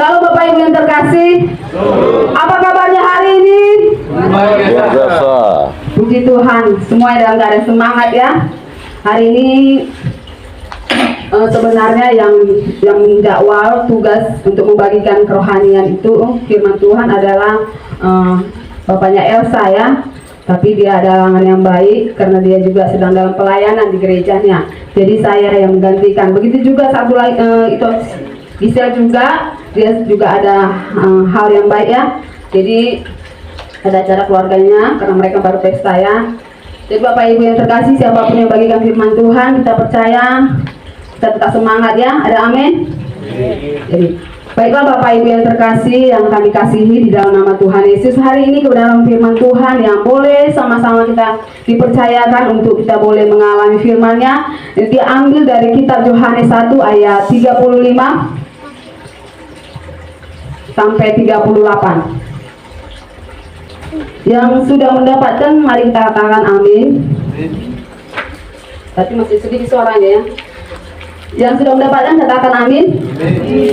Shalom Bapak Ibu yang terkasih. Apa kabarnya hari ini? Luar biasa. Puji Tuhan, semua dalam keadaan semangat ya. Hari ini sebenarnya yang menjadwal tugas untuk membagikan kerohanian itu firman Tuhan adalah bapaknya Elsa ya. Tapi dia ada halangan yang baik karena dia juga sedang dalam pelayanan di gerejanya. Jadi saya yang menggantikan. Begitu juga satu lagi itu Gisel juga, dia juga ada hal yang baik ya. Jadi ada acara keluarganya karena mereka baru pesta ya. Jadi Bapak Ibu yang terkasih, siapapun yang bagikan firman Tuhan, kita percaya, kita tetap semangat ya. Ada amin. Jadi baiklah Bapak Ibu yang terkasih, yang kami kasihi di dalam nama Tuhan Yesus, hari ini ke dalam firman Tuhan yang boleh sama-sama kita dipercayakan untuk kita boleh mengalami firman-Nya. Dan diambil dari kitab Yohanes 1 ayat 35 sampai 38. Yang sudah mendapatkan, mari kita katakan amin. Tapi masih sedikit suaranya ya. Yang sudah mendapatkan katakan amin.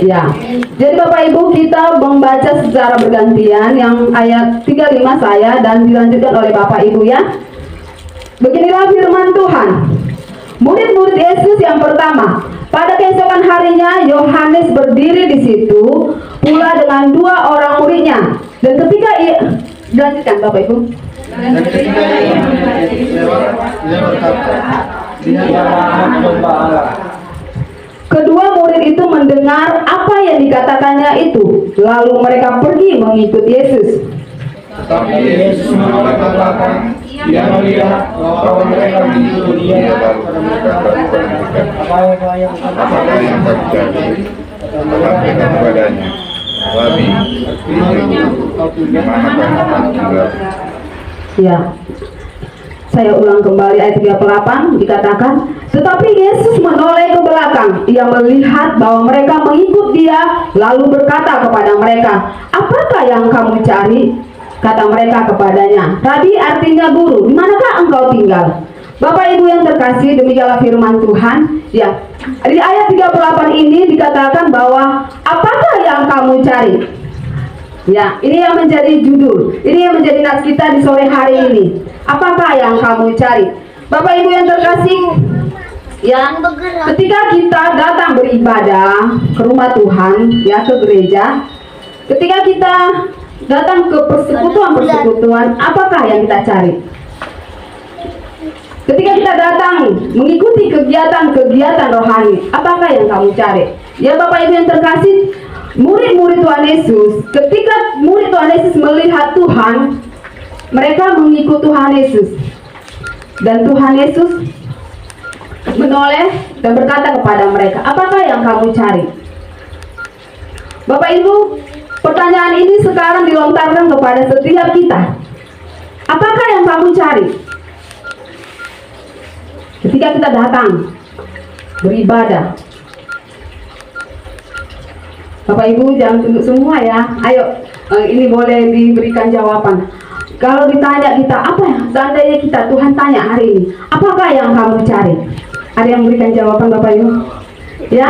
Ya. Jadi Bapak Ibu, kita membaca secara bergantian yang ayat 35 saya dan dilanjutkan oleh Bapak Ibu ya. Beginilah firman Tuhan. Murid-murid Yesus yang pertama. Pada keesokan harinya Yohanes berdiri di situ pula dengan dua orang muridnya. Dan ketika ia dilanjutkan Bapak Ibu. Kedua murid itu mendengar apa yang dikatakannya itu, lalu mereka pergi mengikut Yesus. Tetapi Yesus menoleh ke belakang, dia melihat bahwa mereka mengikuti dia, lalu mereka bertanya, apakah yang terjadi? Katakan kepadanya, Rabi, di manakah tempat tinggal? Ya. Saya ulang kembali ayat 38 dikatakan, tetapi Yesus menoleh ke belakang, ia melihat bahwa mereka mengikut dia, lalu berkata kepada mereka, apakah yang kamu cari? Kata mereka kepadanya, Rabi, artinya guru, di manakah engkau tinggal? Bapak Ibu yang terkasih, demikianlah firman Tuhan. Ya, di ayat 38 ini dikatakan bahwa apakah yang kamu cari? Ya, ini yang menjadi judul, ini yang menjadi nats kita di sore hari ini. Apakah yang kamu cari? Bapak Ibu yang terkasih, ya, ketika kita datang beribadah ke rumah Tuhan, ya, ke gereja, ketika kita datang ke persekutuan-persekutuan, apakah yang kita cari? Ketika kita datang mengikuti kegiatan-kegiatan rohani, apakah yang kamu cari? Ya Bapak Ibu yang terkasih, murid-murid Tuhan Yesus, ketika murid Tuhan Yesus melihat Tuhan, mereka mengikut Tuhan Yesus. Dan Tuhan Yesus menoleh dan berkata kepada mereka, apakah yang kamu cari? Bapak Ibu, pertanyaan ini sekarang dilontarkan kepada setiap kita. Apakah yang kamu cari? Ketika kita datang beribadah, Bapak Ibu jangan tunduk semua ya. Ayo, ini boleh diberikan jawaban. Kalau ditanya kita, apa ya? Seandainya kita, Tuhan tanya hari ini, apakah yang kamu cari? Ada yang memberikan jawaban Bapak Ibu? Ya?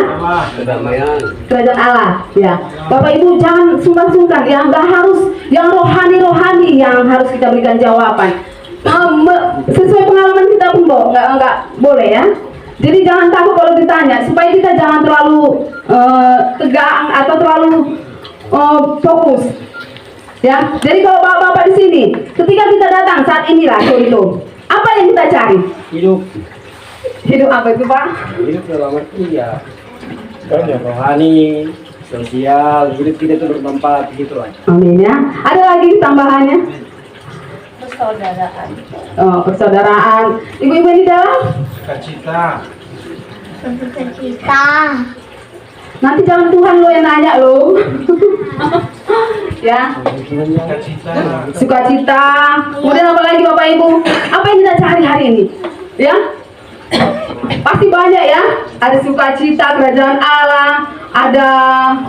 Kerajaan Allah. Ya. Bapak Ibu jangan sungkan-sungkan. Ya, nggak harus yang rohani-rohani yang harus kita berikan jawaban. Sesuai pengalaman kita pun nggak boleh ya. Jadi jangan takut kalau ditanya, supaya kita jangan terlalu tegang atau terlalu fokus. Ya, jadi kalau bapak-bapak di sini, ketika kita datang saat inilah itu, apa yang kita cari? Hidup apa itu Pak? Hidup dalam arti ya rohani, sosial, hidup kita itu bermanfaat gitu aja. Amin ya. Ada lagi tambahannya? Persaudaraan. Oh, persaudaraan. Ibu-ibu di dalam? Sukacita. Nanti jangan Tuhan lo yang nanya lo. Ya. Sukacita. Sukacita. Kemudian apa lagi Bapak Ibu? Apa yang kita cari hari ini? Ya. Pasti banyak ya. Ada sukacita, kerajaan Allah, ada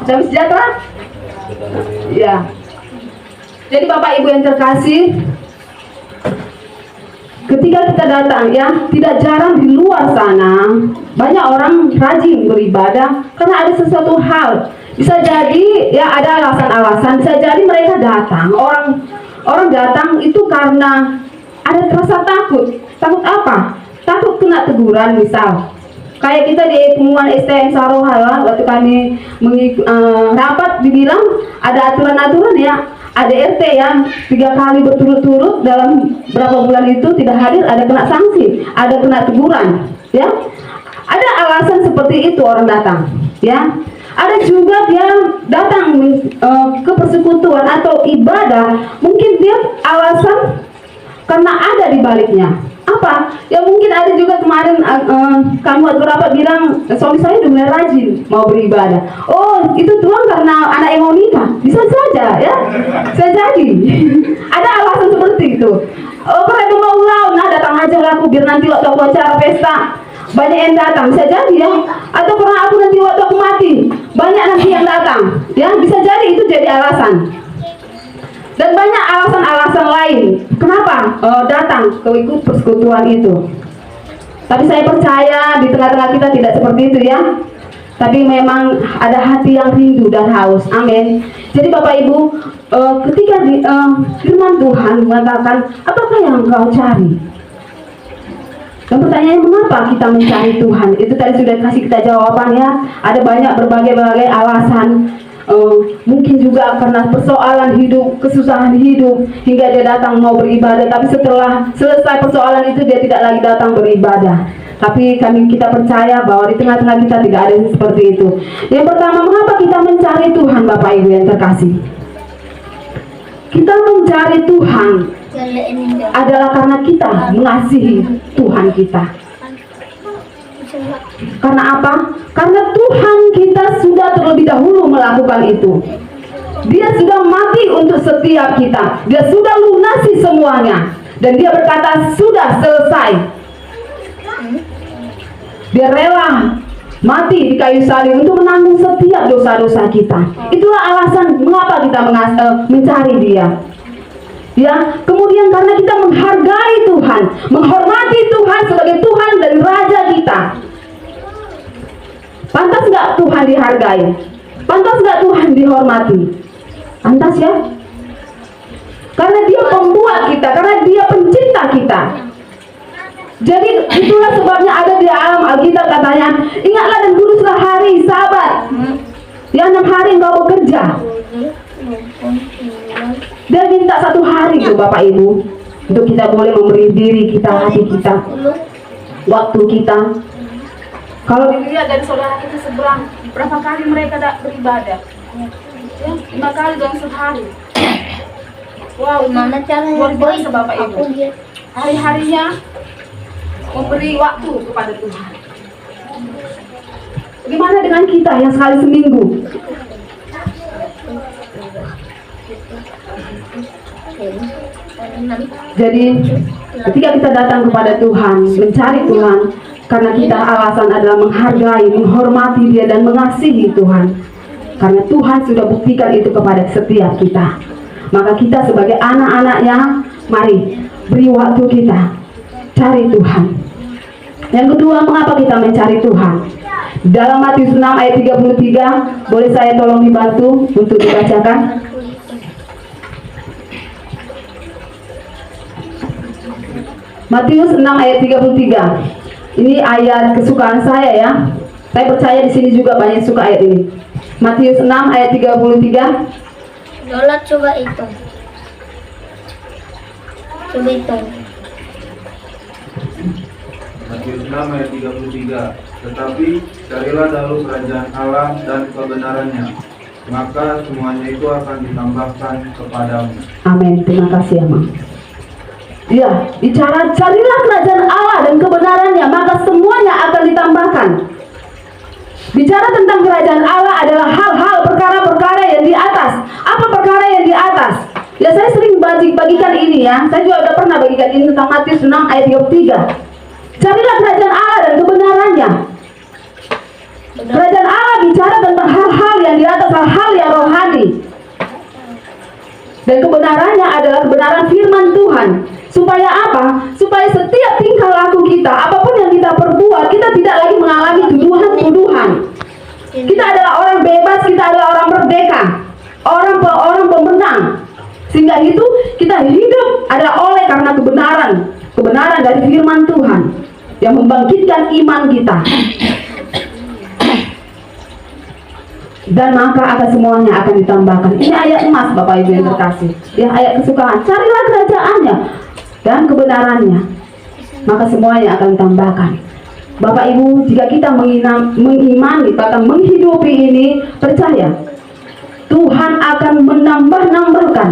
damai sejahtera. Ya. Jadi Bapak Ibu yang terkasih, ketika kita datang ya, tidak jarang di luar sana banyak orang rajin beribadah karena ada sesuatu hal Bisa jadi ya ada alasan-alasan, bisa jadi mereka datang, orang datang itu karena ada rasa takut. Takut apa? Takut kena teguran misal. Kayak kita di pengumuman STM Saroha waktu kami rapat dibilang ada aturan-aturan ya, ada RT yang 3 kali berturut-turut dalam berapa bulan itu tidak hadir, ada kena sanksi, ada kena teguran, ya. Ada alasan seperti itu orang datang, ya. Ada juga dia datang ke persekutuan atau ibadah, mungkin dia alasan karena ada di baliknya. Apa? Ya mungkin ada juga kemarin kamu waktu rapat bilang suami saya udah mulai rajin mau beribadah. Oh itu Tuhan karena anak yang mau nikah. Bisa saja ya, bisa jadi. Ada alasan seperti itu. Oh karena mau ulang, nah datang aja aku biar nanti waktu aku acara pesta banyak yang datang, bisa jadi ya. Atau karena aku nanti waktu aku mati banyak nanti yang datang, ya bisa jadi itu jadi alasan. Dan banyak alasan-alasan lain kenapa datang ke ikut persekutuan itu. Tapi saya percaya di tengah-tengah kita tidak seperti itu ya. Tapi memang ada hati yang rindu dan haus. Amin. Jadi Bapak Ibu, ketika firman Tuhan mengatakan, apakah yang engkau cari? Dan pertanyaannya, mengapa kita mencari Tuhan? Itu tadi sudah kasih kita jawaban ya. Ada banyak berbagai alasan. Mungkin juga karena persoalan hidup, kesusahan hidup, hingga dia datang mau beribadah, tapi setelah selesai persoalan itu dia tidak lagi datang beribadah. Tapi kita percaya bahwa di tengah-tengah kita tidak ada yang seperti itu. Yang pertama, mengapa kita mencari Tuhan, Bapak Ibu yang terkasih? Kita mencari Tuhan adalah karena kita mengasihi Tuhan kita. Karena apa? Karena Tuhan kita sudah terlebih dahulu melakukan itu. Dia sudah mati untuk setiap kita. Dia sudah lunasi semuanya. Dan dia berkata sudah selesai. Dia rela mati di kayu salib untuk menanggung setiap dosa-dosa kita. Itulah alasan mengapa kita mencari dia. Ya, kemudian karena kita menghargai Tuhan, menghormati Tuhan sebagai Tuhan dan Raja kita. Pantas nggak Tuhan dihargai? Pantas nggak Tuhan dihormati? Pantas ya? Karena dia pembuat kita, karena dia pencipta kita. Jadi itulah sebabnya ada di alam Alkitab katanya, ingatlah dan kuduslah hari Sabat. Ya 6 hari engkau bekerja. Dia minta 1 hari tuh Bapak Ibu, untuk kita boleh memberi diri kita, hati kita, waktu kita. Kalau dilihat dari saudara kita seberang, berapa kali mereka beribadah? Ya, 5 kali dalam sehari. Wow, Gimana caranya luar biasa Bapak Ibu. Aku lihat. Hari-harinya memberi waktu kepada Tuhan. Bagaimana dengan kita yang sekali seminggu? Jadi ketika kita datang kepada Tuhan, mencari Tuhan, karena kita alasan adalah menghargai, menghormati Dia dan mengasihi Tuhan. Karena Tuhan sudah buktikan itu kepada setiap kita. Maka kita sebagai anak-anaknya, mari beri waktu kita cari Tuhan. Yang kedua, mengapa kita mencari Tuhan? Dalam Matius 6 ayat 33, boleh saya tolong dibantu untuk dibacakan? Matius 6 ayat 33. Ini ayat kesukaan saya ya. Saya percaya di sini juga banyak suka ayat ini. Matius 6 ayat 33. Lola coba hitung. Coba hitung. Matius 6 ayat 33. Tetapi carilah dahulu kerajaan Allah dan kebenarannya, maka semuanya itu akan ditambahkan kepadamu. Amin. Terima kasih ya, Mang. Ya, bicara carilah kerajaan Allah dan kebenarannya, maka semuanya akan ditambahkan. Bicara tentang kerajaan Allah adalah hal-hal perkara-perkara yang di atas. Apa perkara yang di atas? Ya, saya sering bagikan ini ya. Saya juga udah pernah bagikan ini tentang Matius 6 ayat 33. Carilah kerajaan Allah dan kebenarannya. Kerajaan Allah bicara tentang hal-hal yang di atas, hal-hal yang rohani. Dan kebenarannya adalah kebenaran firman Tuhan. Supaya apa? Supaya setiap tingkah laku kita, apapun yang kita perbuat, kita tidak lagi mengalami tuduhan-tuduhan. Kita adalah orang bebas, kita adalah orang merdeka, orang pemenang. Sehingga itu kita hidup adalah oleh karena kebenaran dari firman Tuhan yang membangkitkan iman kita. Dan maka akan semuanya akan ditambahkan. Ini ayat emas Bapak Ibu yang terkasih. Ya, ayat kesukaan. Carilah kerajaannya dan kebenarannya, maka semuanya akan ditambahkan. Bapak Ibu, jika kita mengimani bahkan menghidupi ini, percaya Tuhan akan menambahkan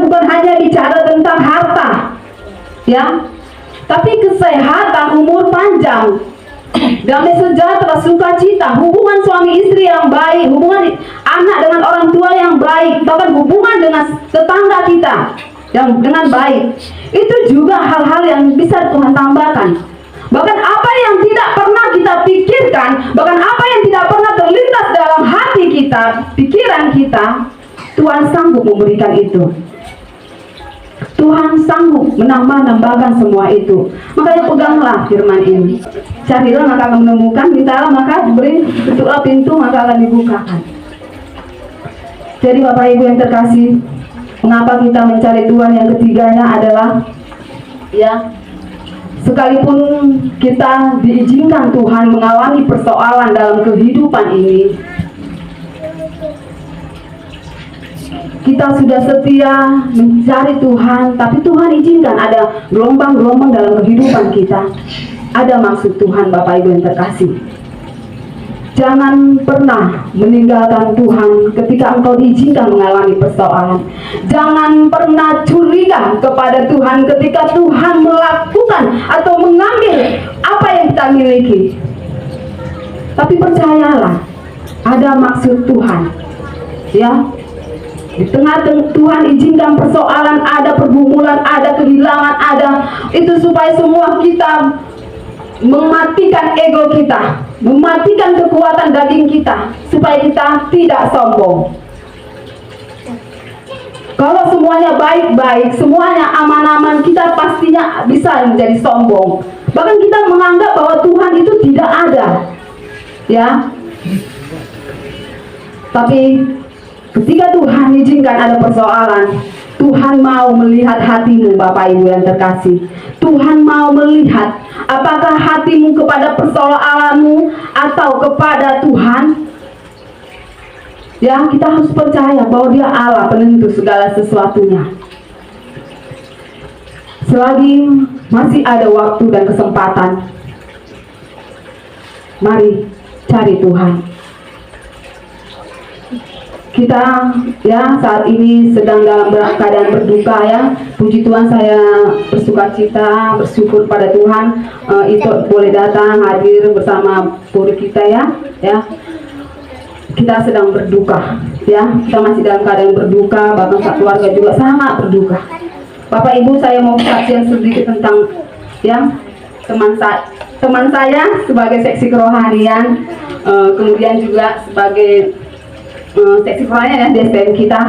bukan hanya bicara tentang harta, ya, tapi kesehatan, umur panjang, damai sejahtera, sukacita, hubungan suami istri yang baik, hubungan anak dengan orang tua yang baik, bahkan hubungan dengan tetangga kita yang dengan baik. Itu juga hal-hal yang bisa Tuhan tambahkan. Bahkan apa yang tidak pernah kita pikirkan, bahkan apa yang tidak pernah terlintas dalam hati kita, pikiran kita, Tuhan sanggup memberikan itu. Tuhan sanggup menambahkan semua itu. Makanya peganglah firman ini. Carilah maka akan menemukan, mintalah maka diberi, ketuklah pintu maka akan dibukakan. Jadi Bapak Ibu yang terkasih, mengapa kita mencari Tuhan? Yang ketiganya adalah, ya, sekalipun kita diizinkan Tuhan mengalami persoalan dalam kehidupan ini, kita sudah setia mencari Tuhan, tapi Tuhan izinkan ada gelombang-gelombang dalam kehidupan kita. Ada maksud Tuhan Bapak Ibu yang terkasih. Jangan pernah meninggalkan Tuhan ketika engkau diizinkan mengalami persoalan. Jangan pernah curiga kepada Tuhan ketika Tuhan melakukan atau mengambil apa yang kita miliki. Tapi percayalah, ada maksud Tuhan. Ya, di tengah Tuhan izinkan persoalan, ada pergumulan, ada kehilangan, ada itu supaya semua kita mematikan ego kita, mematikan kekuatan daging kita, supaya kita tidak sombong. Kalau semuanya baik-baik, semuanya aman-aman, kita pastinya bisa menjadi sombong. Bahkan kita menganggap bahwa Tuhan itu tidak ada, ya. Tapi ketika Tuhan izinkan ada persoalan, Tuhan mau melihat hatimu Bapak Ibu yang terkasih. Tuhan mau melihat apakah hatimu kepada persoalanmu atau kepada Tuhan. Ya, kita harus percaya bahwa Dia Allah penentu segala sesuatunya. Selagi masih ada waktu dan kesempatan, mari cari Tuhan. Kita ya saat ini sedang dalam keadaan berduka, ya. Puji Tuhan, saya bersukacita, bersyukur pada Tuhan itu boleh datang hadir bersama puri kita, ya. Kita sedang berduka, ya. Kita masih dalam keadaan berduka, bahkan keluarga juga sangat berduka. Bapak Ibu, saya mau saksian sedikit tentang, ya, teman saya sebagai seksi kerohanian, kemudian juga sebagai seksi kerohanian, ya, di STM kita.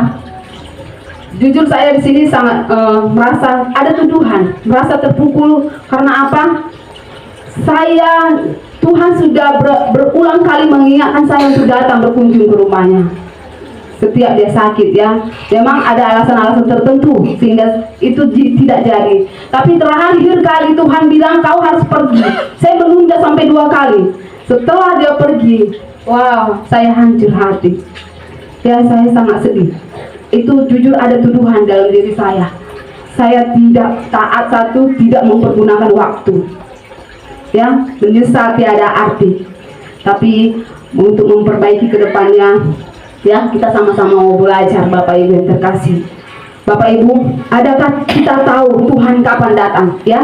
Jujur saya di sini sangat merasa ada tuduhan, merasa terpukul. Karena apa? Tuhan sudah berulang kali mengingatkan saya untuk datang berkunjung ke rumahnya setiap dia sakit, ya. Memang ada alasan-alasan tertentu sehingga itu tidak jadi. Tapi terakhir kali Tuhan bilang kau harus pergi. Saya menunda sampai 2 kali. Setelah dia pergi, wow, saya hancur hati. Ya, saya sangat sedih. Itu jujur ada tuduhan dalam diri saya. Saya tidak taat, tidak mempergunakan waktu. Ya, menyesal tiada arti. Tapi untuk memperbaiki ke depannya, ya, kita sama-sama mau belajar Bapak Ibu yang terkasih. Bapak Ibu, adakah kita tahu Tuhan kapan datang, ya?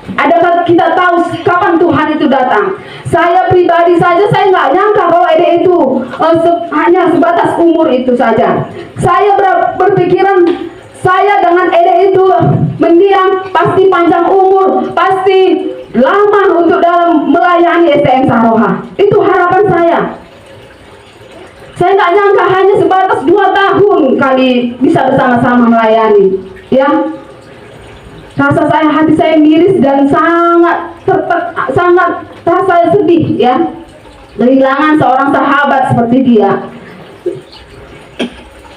Adakah kita tahu kapan Tuhan itu datang? Saya pribadi saja, saya nggak nyangka kalau Ede itu hanya sebatas umur itu saja. Saya berpikiran saya dengan Ede itu mendiam pasti panjang umur, pasti lama untuk dalam melayani STM Saroha. Itu harapan saya. Saya nggak nyangka hanya sebatas 2 tahun kami bisa bersama-sama melayani, ya. Hati saya miris dan sangat rasa sedih, ya. kehilangan seorang sahabat seperti dia.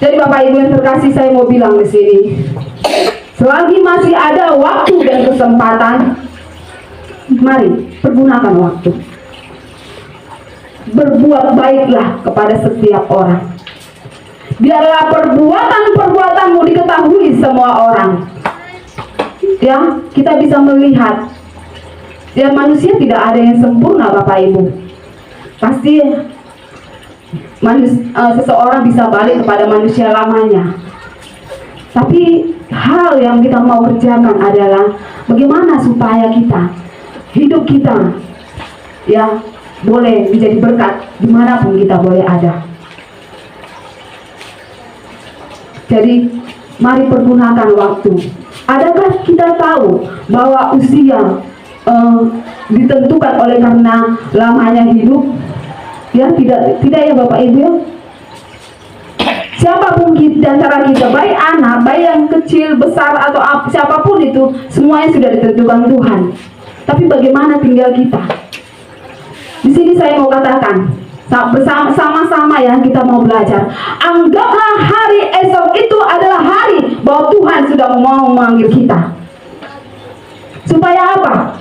Jadi Bapak Ibu yang terkasih, saya mau bilang di sini, selagi masih ada waktu dan kesempatan, mari pergunakan waktu. Berbuat baiklah kepada setiap orang. Biarlah perbuatan-perbuatanmu diketahui semua orang. Ya, kita bisa melihat. Ya, manusia tidak ada yang sempurna, Bapak Ibu. Pasti seseorang bisa balik kepada manusia lamanya. Tapi hal yang kita mau kerjakan adalah bagaimana supaya hidup kita ya boleh menjadi berkat dimanapun kita boleh ada. Jadi mari pergunakan waktu. Adakah kita tahu bahwa usia ditentukan oleh karena lamanya hidup? Ya, tidak ya Bapak Ibu ya. Siapapun di antara kita, baik anak, baik yang kecil, besar atau siapapun itu, semuanya sudah ditentukan Tuhan. Tapi bagaimana tinggal kita? Di sini saya mau katakan, bersama-sama ya kita mau belajar. Anggaplah hari esok itu adalah hari bahwa Tuhan sudah mau memanggil kita. Supaya apa?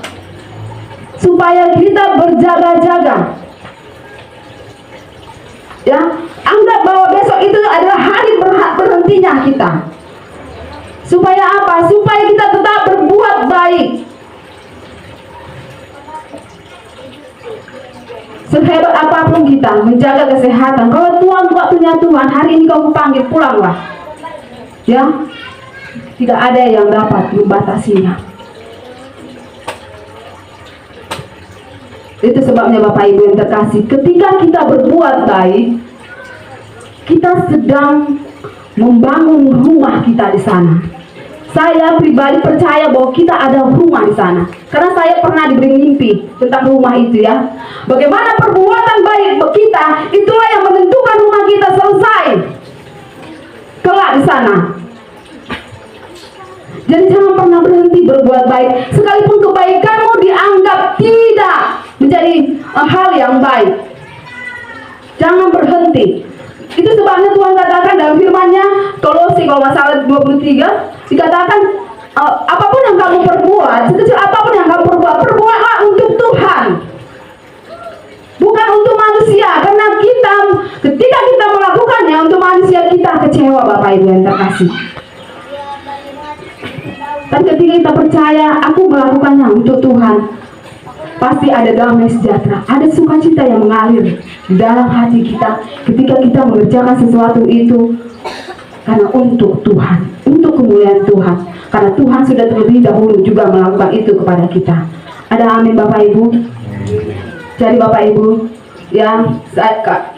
Supaya kita berjaga-jaga. Ya, anggap bahwa besok itu adalah hari berhentinya kita. Supaya apa? Supaya kita tetap berbuat baik. Sehebat apapun kita menjaga kesehatan. Kalau Tuhan waktunya Tuhan, hari ini kamu panggil, pulanglah. Ya, tidak ada yang dapat membatasinya. Itu sebabnya Bapak Ibu yang terkasih, ketika kita berbuat baik, kita sedang membangun rumah kita di sana. Saya pribadi percaya bahwa kita ada rumah di sana, karena saya pernah diberi mimpi tentang rumah itu ya. Bagaimana perbuatan baik kita, itulah yang menentukan rumah kita selesai kelak di sana. Jadi jangan pernah berhenti berbuat baik, sekalipun kebaikanmu dianggap tidak menjadi hal yang baik. Jangan berhenti. Itu sebabnya Tuhan katakan dalam firman-Nya, Kolose kalau nggak salah 23, dikatakan apapun yang kamu perbuat, sekecil apapun yang kamu perbuat, perbuatlah untuk Tuhan, bukan untuk manusia. Karena ketika kita melakukannya untuk manusia, kita kecewa Bapak Ibu yang terkasih. Dan ketika kita percaya, aku melakukannya untuk Tuhan, pasti ada damai sejahtera, ada sukacita yang mengalir di dalam hati kita ketika kita mengerjakan sesuatu itu karena untuk Tuhan, untuk kemuliaan Tuhan. Karena Tuhan sudah terlebih dahulu juga melakukan itu kepada kita. Ada amin Bapak Ibu? Jadi Bapak Ibu, ya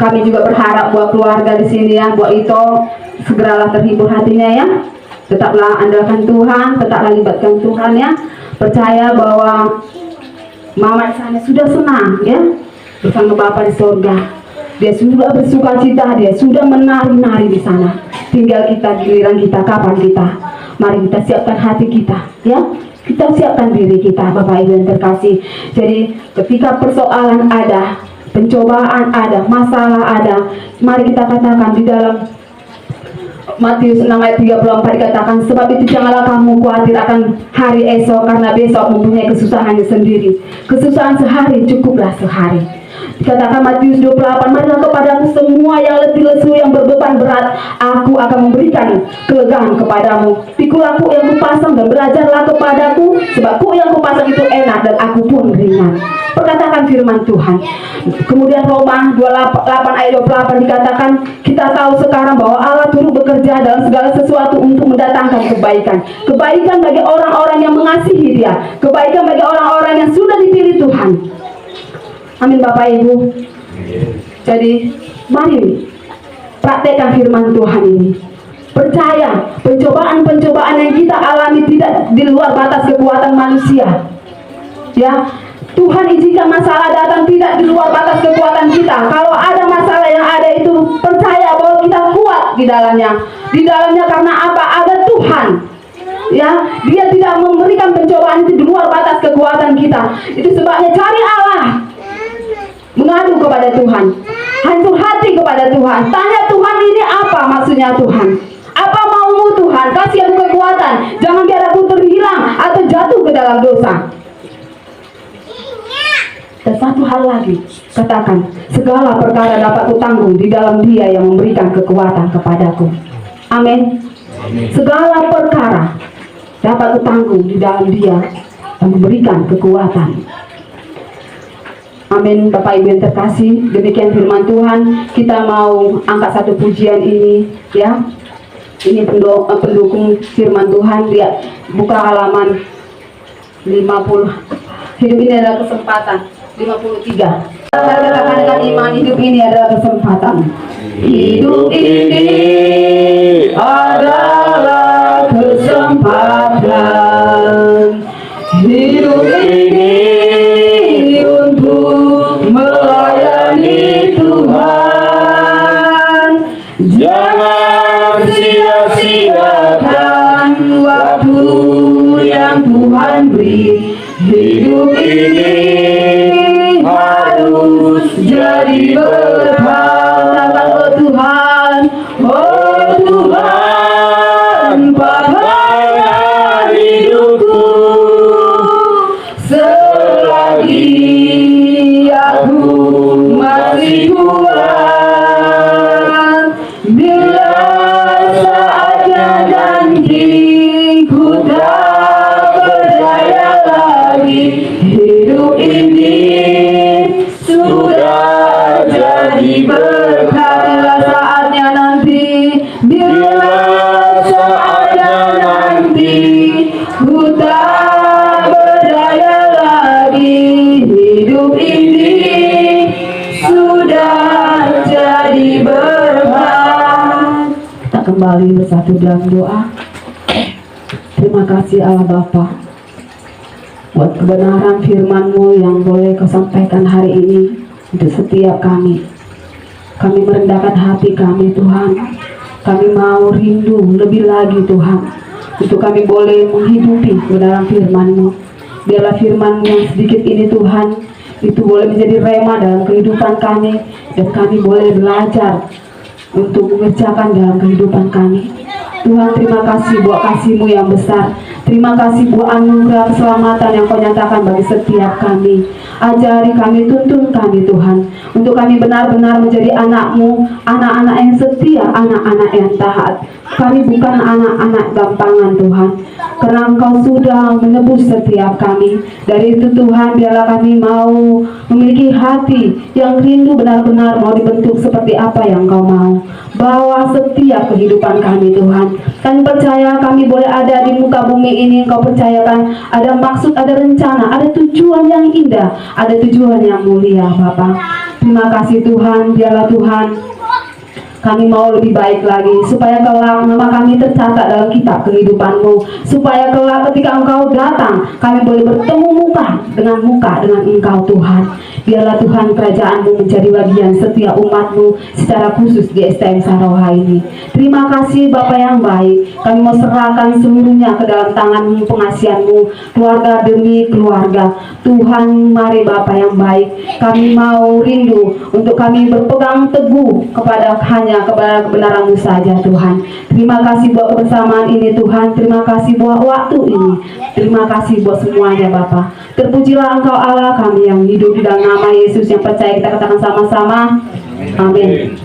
kami juga berharap buat keluarga di sini ya, buat Ito segeralah terhibur hatinya ya. Tetaplah andalkan Tuhan, tetaplah libatkan Tuhan ya. Percaya bahwa Mama di sana sudah senang ya bersama Bapa di surga. Dia sudah bersuka cita, dia sudah menari-nari di sana. Tinggal kita, giliran kita, kapan kita. Mari kita siapkan hati kita ya. Kita siapkan diri kita Bapak Ibu yang terkasih. Jadi ketika persoalan ada, pencobaan ada, masalah ada, mari kita katakan di dalam Matius 6 ayat 34 dikatakan, sebab itu janganlah kamu khawatir akan hari esok, karena besok mempunyai kesusahannya sendiri. Kesusahan sehari cukuplah sehari. Dikatakan Matius 28, marilah kepadaku semua yang letih lesu, yang berbeban berat, aku akan memberikan kelegaan kepadamu. Pikulah kuk yang kupasang dan belajarlah kepadaku, sebab kuk yang kupasang itu enak dan aku pun ringan. Perkatakan firman Tuhan. Kemudian Roma 28 ayat 28 dikatakan, kita tahu sekarang bahwa Allah turut bekerja dalam segala sesuatu untuk mendatangkan kebaikan. Kebaikan bagi orang-orang yang mengasihi Dia, kebaikan bagi orang-orang yang sudah dipilih Tuhan. Amin Bapak Ibu. Jadi mari praktekkan firman Tuhan ini. Percaya pencobaan-pencobaan yang kita alami tidak di luar batas kekuatan manusia. Ya, Tuhan izinkan masalah datang tidak di luar batas kekuatan kita. Kalau ada masalah yang ada itu, percaya bahwa kita kuat di dalamnya. Di dalamnya karena apa? Ada Tuhan. Ya, Dia tidak memberikan pencobaan itu di luar batas kekuatan kita. Itu sebabnya cari Allah. mengadu kepada Tuhan, hancur hati kepada Tuhan, tanya Tuhan, ini apa maksudnya Tuhan? Apa maumu Tuhan? Kasih aku kekuatan, jangan biar aku terhilang atau jatuh ke dalam dosa. Dan satu hal lagi, katakan, segala perkara dapat kutanggung di dalam Dia yang memberikan kekuatan kepadaku. Amin. Segala perkara dapat kutanggung di dalam Dia yang memberikan kekuatan. Amin. Bapak Ibu yang terkasih, demikian firman Tuhan. Kita mau angkat satu pujian ini, ya. Ini pendukung firman Tuhan. Dia buka halaman 50. Hidup ini adalah kesempatan. 53. Katakan dengan iman, hidup ini adalah kesempatan. Hidup ini adalah kesempatan. Hidup ini untuk melayani Tuhan. Jangan sia-siakan waktu yang Tuhan beri. Hidup ini harus jadi berkat. Oh Tuhan, pakailah hidupku selagi aku masih kuat. Bila saatnya nanti ku tak berdaya lagi, hidup ini sudah jadi berkat. Bila saatnya nanti, bila saatnya nanti ku tak berdaya lagi, hidup ini sudah jadi berkat. Kita kembali bersatu dalam doa. Terima kasih Allah Bapa buat kebenaran firman-Mu yang boleh Kau sampaikan hari ini untuk setiap kami. Kami merendahkan hati kami Tuhan. Kami mau rindu lebih lagi Tuhan, untuk kami boleh menghidupi kebenaran firman-Mu. Biarlah firman yang sedikit ini Tuhan, itu boleh menjadi rema dalam kehidupan kami, dan kami boleh belajar untuk mengerjakan dalam kehidupan kami. Tuhan, terima kasih buat kasih-Mu yang besar. Terima kasih buat anugerah keselamatan yang Kau nyatakan bagi setiap kami. Ajari kami, tuntun kami Tuhan, untuk kami benar-benar menjadi anak-Mu, anak-anak yang setia, anak-anak yang taat. Kami bukan anak-anak gampangan Tuhan, karena Engkau sudah menebus setiap kami. Dari itu Tuhan, biarlah kami mau memiliki hati yang rindu benar-benar mau dibentuk seperti apa yang Engkau mau. Bawa setiap kehidupan kami Tuhan. Kami percaya kami boleh ada di muka bumi ini. Engkau percayakan ada maksud, ada rencana, ada tujuan yang indah, ada tujuan yang mulia Bapa. Terima kasih Tuhan. Biarlah Tuhan kami mau lebih baik lagi, supaya kelak nama kami tercatat dalam kitab kehidupan-Mu, supaya kelak ketika Engkau datang kami boleh bertemu muka dengan Engkau Tuhan. Biarlah Tuhan kerajaan-Mu menjadi bagian setiap umat-Mu secara khusus di STM Saroha ini. Terima kasih Bapa yang baik. Kami mau serahkan seluruhnya ke dalam tangan-Mu, pengasihan-Mu, keluarga demi keluarga. Tuhan, mari Bapa yang baik, kami mau rindu untuk kami berpegang teguh kepada kebenaran-Mu saja Tuhan. Terima kasih buat kebersamaan ini Tuhan. Terima kasih buat waktu ini. Terima kasih buat semuanya Bapa. Terpujilah Engkau Allah kami yang hidup di dalam nama Yesus yang percaya. Kita katakan sama-sama. Amin.